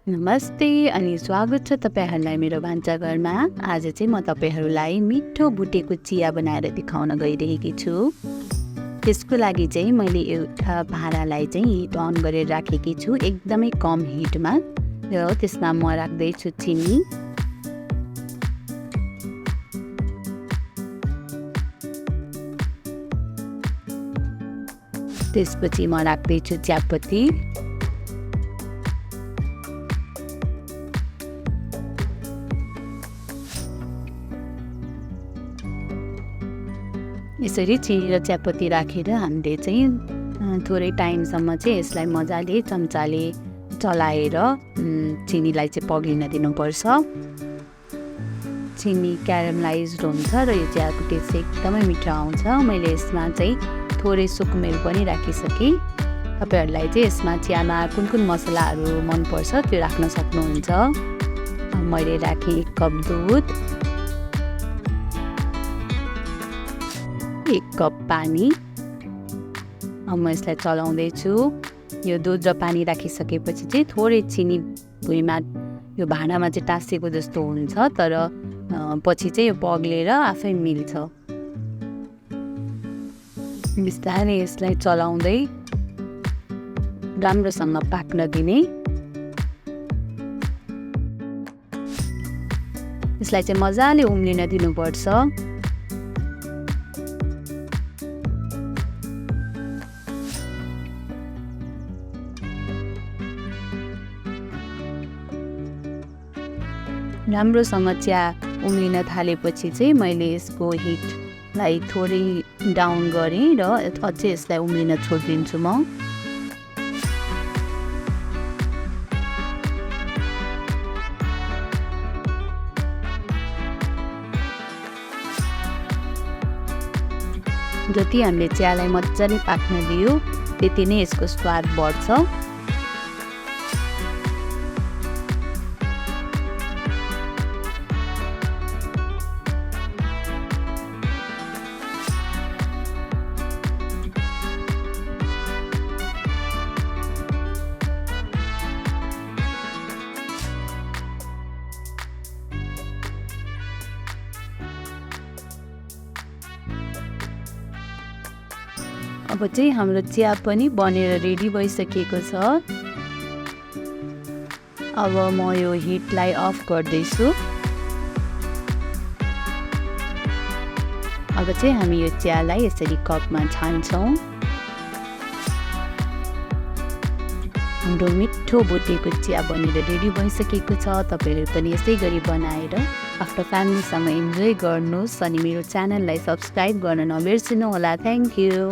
नमस्ते अनि स्वागत छ तपाईहरुलाई मेरो भान्साघरमा। आज चाहिँ म तपाईहरुलाई मिठो भुटेको चिया बनाएर देखाउन गइरहेकी छु। त्यसको लागि चाहिँ मैले एउटा भाँडालाई चाहिँ हिट अन गरेर राखेकी छु, एकदमै कम हिटमा। र त्यसमा म राख्दै छु चिनी। त्यसपछि म राख्दै छु चियापत्ती। यसरी चिनी र चियापत्ती राखेर हामीले चाहिँ थोरै टाइमसम्म चाहिँ यसलाई मजाले चम्चाले चलाएर चिनीलाई चाहिँ पग्लिन दिनुपर्छ। चिनी क्यारामलाइज्ड हुन्छ र यो चियाको टेस्ट एकदमै मिठो आउँछ। मैले यसमा चाहिँ थोरै सुकमेल पनि राखिसकेँ। तपाईहरुलाई चाहिँ यसमा चियामा कुन मसलाहरू मनपर्छ त्यो राख्न सक्नुहुन्छ। मैले राखेँ 1 कप दुध, 1 कप पानी। अब म यसलाई चलाउँदै छु। यो दुध र पानी राखिसकेपछि चाहिँ थोरै चिनी भुइँमा यो भाँडामा चाहिँ टाँसेको जस्तो हुन्छ, तर पछि चाहिँ यो पग्लेर आफै मिल्छ। बिस्तारै यसलाई चलाउँदै राम्रोसँग पाक्न दिने। यसलाई चाहिँ मजाले उम्लिन दिनुपर्छ। राम्रोसँग चिया उम्लिन थालेपछि चाहिँ मैले यसको हिटलाई थोरै डाउन गरेँ र अझै यसलाई उम्लिन छोडिदिन्छु म। जति हामीले चियालाई मजाले पाक्न दियो त्यति नै यसको स्वाद बढ्छ। अब चाहिँ हाम्रो चिया पनि बनेर रेडी भइसकेको छ। अब म यो हिटलाई अफ गर्दैछु। अब चाहिँ हामी यो चियालाई यसरी कपमा छान्छौँ। हाम्रो मिठो भुटेको चिया बनेर रेडी भइसकेको छ। तपाईहरु पनि यसै गरी बनाएर आफ्नो फ्यामिलीसँग इन्जोय गर्नुहोस् अनि मेरो च्यानललाई सब्स्क्राइब गर्न नबिर्सिनु होला। Thank you.